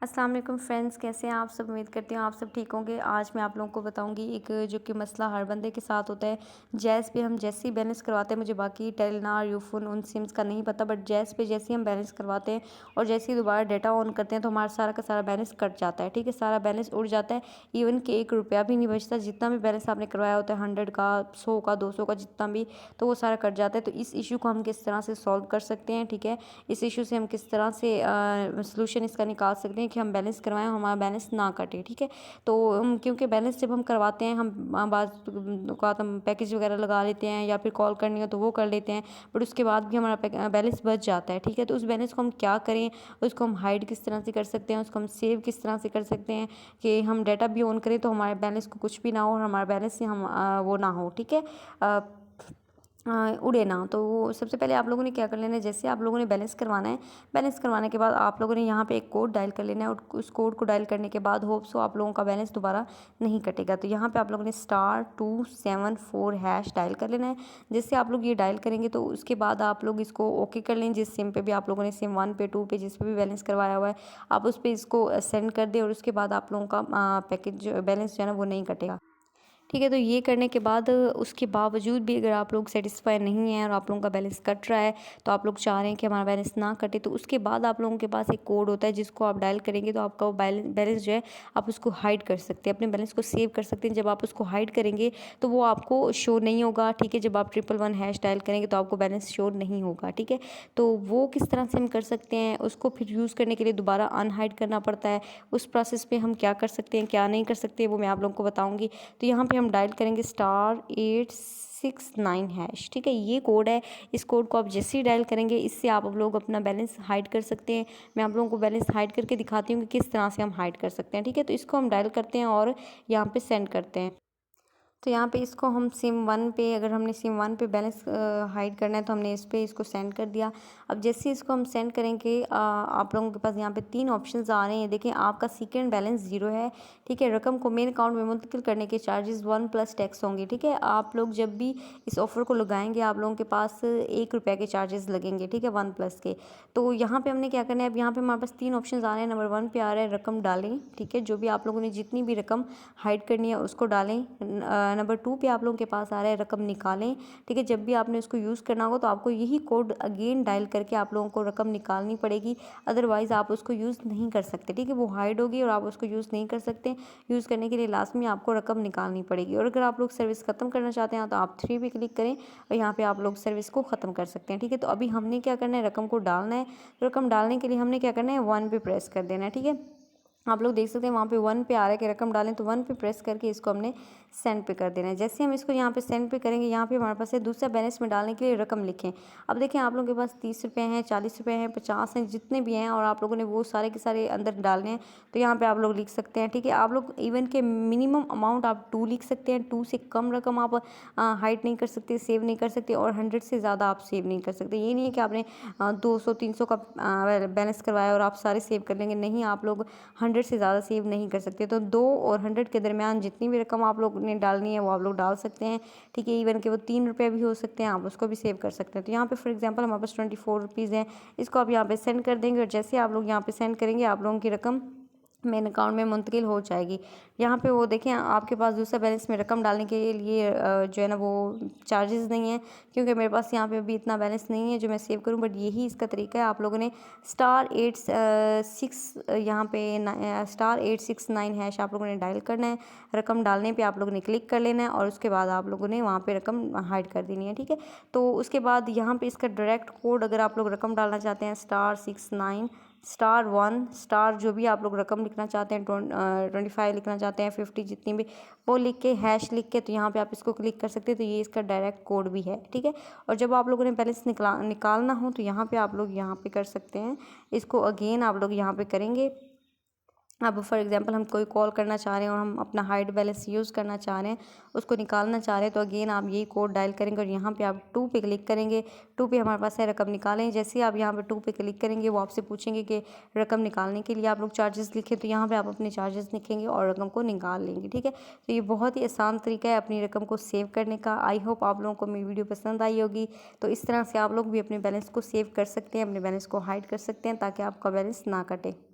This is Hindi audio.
अस्सलाम वालेकुम फ्रेंड्स, कैसे हैं आप सब। उम्मीद करती हूँ आप सब ठीक होंगे। आज मैं आप लोगों को बताऊंगी एक जो कि मसला हर बंदे के साथ होता है। जैस पे हम जैसे ही बैलेंस करवाते हैं, मुझे बाकी टेलीनार यूफोन उन सिम्स का नहीं पता, बट जैस पे जैसे ही हम बैलेंस करवाते हैं और जैसे ही दोबारा डाटा ऑन करते हैं तो हमारा सारा का सारा बैलेंस कट जाता है। ठीक है, सारा बैलेंस उड़ जाता है। इवन कि 1 रुपया भी नहीं बचता। जितना भी बैलेंस आपने करवाया होता है, 100 का, 100 का, 200 का, जितना भी, तो वो सारा कट जाता है। तो इस इशू को हम किस तरह से सॉल्व कर सकते हैं, ठीक है, इस इशू से हम किस तरह से सोल्यूशन इसका निकाल सकते हैं कि हम बैलेंस करवाएं, हमारा बैलेंस ना कटे। ठीक है, तो क्योंकि बैलेंस जब हम करवाते हैं, हम बात हम पैकेज वगैरह लगा लेते हैं या फिर कॉल करनी हो तो वो कर लेते हैं, बट उसके बाद भी हमारा बैलेंस बच जाता है। ठीक है, तो उस बैलेंस को हम क्या करें, उसको हम हाइड किस तरह से कर सकते हैं, उसको हम सेव किस तरह से कर सकते हैं कि हम डाटा भी ऑन करें तो हमारे बैलेंस को कुछ भी ना हो और हमारा बैलेंस से हम वो ना हो। ठीक है, उड़े ना। तो वो सबसे पहले आप लोगों ने क्या कर लेना है, जैसे आप लोगों ने बैलेंस करवाना है, बैलेंस करवाने के बाद आप लोगों ने यहाँ पे एक कोड डायल कर लेना है और उस कोड को डायल करने के बाद होप सो आप लोगों का बैलेंस दोबारा नहीं कटेगा। तो यहाँ पे आप लोगों ने *274# डायल कर लेना है। जिससे आप लोग ये डायल करेंगे तो उसके बाद आप लोग इसको ओके कर लें। जिस सिम पे भी आप लोगों ने सिम 1 पे 2 पे जिस पे भी बैलेंस करवाया हुआ है, आप उस पर इसको सेंड कर दें और उसके बाद आप लोगों का पैकेज बैलेंस जो है ना वो नहीं कटेगा। ठीक है, तो ये करने के बाद उसके बावजूद भी अगर आप लोग सेटिस्फाई नहीं हैं और आप लोगों का बैलेंस कट रहा है, तो आप लोग चाह रहे हैं कि हमारा बैलेंस ना कटे, तो उसके बाद आप लोगों के पास एक कोड होता है जिसको आप डायल करेंगे तो आपका वो बैलेंस जो है आप उसको हाइड कर सकते हैं, अपने बैलेंस को सेव कर सकते हैं। जब आप उसको हाइड करेंगे तो वो आपको शो नहीं होगा। ठीक है, जब आप 111# डायल करेंगे तो आपको बैलेंस शो नहीं होगा। ठीक है, तो वो किस तरह से हम कर सकते हैं, उसको फिर यूज़ करने के लिए दोबारा अनहाइड करना पड़ता है। उस प्रोसेस पे हम क्या कर सकते हैं, क्या नहीं कर सकते, वो मैं आप लोगों को बताऊँगी। तो यहाँ पे हम डायल करेंगे *869#। ठीक है, ये कोड है। इस कोड को आप जैसे ही डायल करेंगे, इससे आप लोग अपना बैलेंस हाइड कर सकते हैं। मैं आप लोगों को बैलेंस हाइड करके दिखाती हूँ कि किस तरह से हम हाइड कर सकते हैं। ठीक है, तो इसको हम डायल करते हैं और यहाँ पे सेंड करते हैं। तो यहाँ पे इसको हम सिम 1 पे, अगर हमने सिम 1 पे बैलेंस हाइड करना है तो हमने इस पे इसको सेंड कर दिया। अब जैसे इसको हम सेंड करेंगे, आप लोगों के पास यहाँ पे 3 ऑप्शंस आ रहे हैं। देखिए, आपका सीक्रेट बैलेंस 0 है। ठीक है, रकम को मेन अकाउंट में मुंतकिल करने के चार्जेस 1 प्लस टैक्स होंगे। ठीक है, आप लोग जब भी इस ऑफर को लगाएंगे आप लोगों के पास 1 रुपये के चार्जेस लगेंगे। ठीक है, 1 प्लस के। तो यहाँ पे हमने क्या करना है, अब यहाँ पे हमारे पास 3 ऑप्शंस आ रहे हैं। नंबर 1 पे आ रहा है रकम डालें। ठीक है, जो भी आप लोगों ने जितनी भी रकम हाइड करनी है उसको डालें। नंबर 2 पे आप लोगों के पास आ रहा है रकम निकालें। ठीक है, जब भी आपने उसको यूज़ करना होगा तो आपको यही कोड अगेन डायल करके आप लोगों को रकम निकालनी पड़ेगी, अदरवाइज़ आप उसको यूज़ नहीं कर सकते। ठीक है, वो हाइड होगी और आप उसको यूज़ नहीं कर सकते। यूज़ करने के लिए लास्ट में आपको रकम निकालनी पड़ेगी। और अगर आप लोग सर्विस ख़त्म करना चाहते हैं तो आप 3 पे क्लिक करें और यहाँ पे आप लोग सर्विस को ख़त्म कर सकते हैं। ठीक है, तो अभी हमने क्या करना है, रकम को डालना है। तो रकम डालने के लिए हमने क्या करना है, 1 पे प्रेस कर देना है। ठीक है, आप लोग देख सकते हैं वहाँ पे 1 पे आ रहा है कि रकम डालें, तो 1 पे प्रेस करके इसको हमने सेंड पे कर देना है। जैसे हम इसको यहाँ पे सेंड पे करेंगे, यहाँ पे हमारे पास है दूसरा बैलेंस में डालने के लिए रकम लिखें। अब देखें, आप लोगों के पास 30 रुपये हैं, 40 रुपये हैं, 50 हैं, जितने भी हैं, और आप लोगों ने वो सारे के सारे अंदर डालने हैं। तो यहाँ पे आप लोग लिख सकते हैं। ठीक है, आप लोग इवन के मिनिमम अमाउंट आप 2 लिख सकते हैं। 2 से कम रकम आप हाइड नहीं कर सकते, सेव नहीं कर सकते, और 100 से ज़्यादा आप सेव नहीं कर सकते। ये नहीं है कि आपने 200-300 का बैलेंस करवाया और आप सारे सेव कर लेंगे। नहीं, आप लोग 100 से ज़्यादा सेव नहीं कर सकते। तो 2 और 100 के दरमियान जितनी भी रकम आप लोग ने डालनी है वो आप लोग डाल सकते हैं। ठीक है, इवन के वो 3 रुपये भी हो सकते हैं, आप उसको भी सेव कर सकते हैं। तो यहाँ पे फॉर एग्जांपल हमारे पास 24 रुपीज़ हैं, इसको आप यहाँ पे सेंड कर देंगे और जैसे आप लोग यहाँ पे सेंड करेंगे आप लोगों की रकम मेन अकाउंट में मुंतकिल हो जाएगी। यहाँ पे वो देखें, आपके पास दूसरा बैलेंस में रकम डालने के लिए जो है ना वो चार्जेस नहीं है, क्योंकि मेरे पास यहाँ पे अभी इतना बैलेंस नहीं है जो मैं सेव करूँ। बट यही इसका तरीका है। आप लोगों ने *869 यहाँ पे *869# आप लोगों ने डायल करना है। रकम डालने पे आप लोगों ने क्लिक कर लेना है और उसके बाद आप लोगों ने वहाँ पे रकम हाइड कर देनी है। ठीक है, तो उसके बाद यहाँ पे इसका डायरेक्ट कोड, अगर आप लोग रकम डालना चाहते हैं, *69*1* जो भी आप लोग रकम लिखना चाहते हैं, 25 लिखना चाहते हैं, 50, जितनी भी, वो लिख के हैश लिख के, तो यहाँ पे आप इसको क्लिक कर सकते हैं। तो ये इसका डायरेक्ट कोड भी है। ठीक है, और जब आप लोगों ने बैलेंस निकालना हो तो यहाँ पे आप लोग यहाँ पे कर सकते हैं। इसको अगेन आप लोग यहाँ पे करेंगे। अब फॉर एग्जांपल हम कोई कॉल करना चाह रहे हैं और हम अपना हाइड बैलेंस यूज़ करना चाह रहे हैं, उसको निकालना चाह रहे हैं, तो अगेन आप यही कोड डायल करेंगे और यहाँ पे आप 2 पे क्लिक करेंगे। 2 पे हमारे पास है रकम निकालें। जैसे ही आप यहाँ पे 2 पे क्लिक करेंगे वो आपसे पूछेंगे कि रकम निकालने के लिए आप लोग चार्जेस लिखें, तो यहाँ पर आप अपने चार्जेस लिखेंगे और रकम को निकाल लेंगे। ठीक है, तो ये बहुत ही आसान तरीका है अपनी रकम को सेव करने का। आई होप आप लोगों को मेरी वीडियो पसंद आई होगी। तो इस तरह से आप लोग भी अपने बैलेंस को सेव कर सकते हैं, अपने बैलेंस को हाइड कर सकते हैं ताकि आपका बैलेंस ना कटे।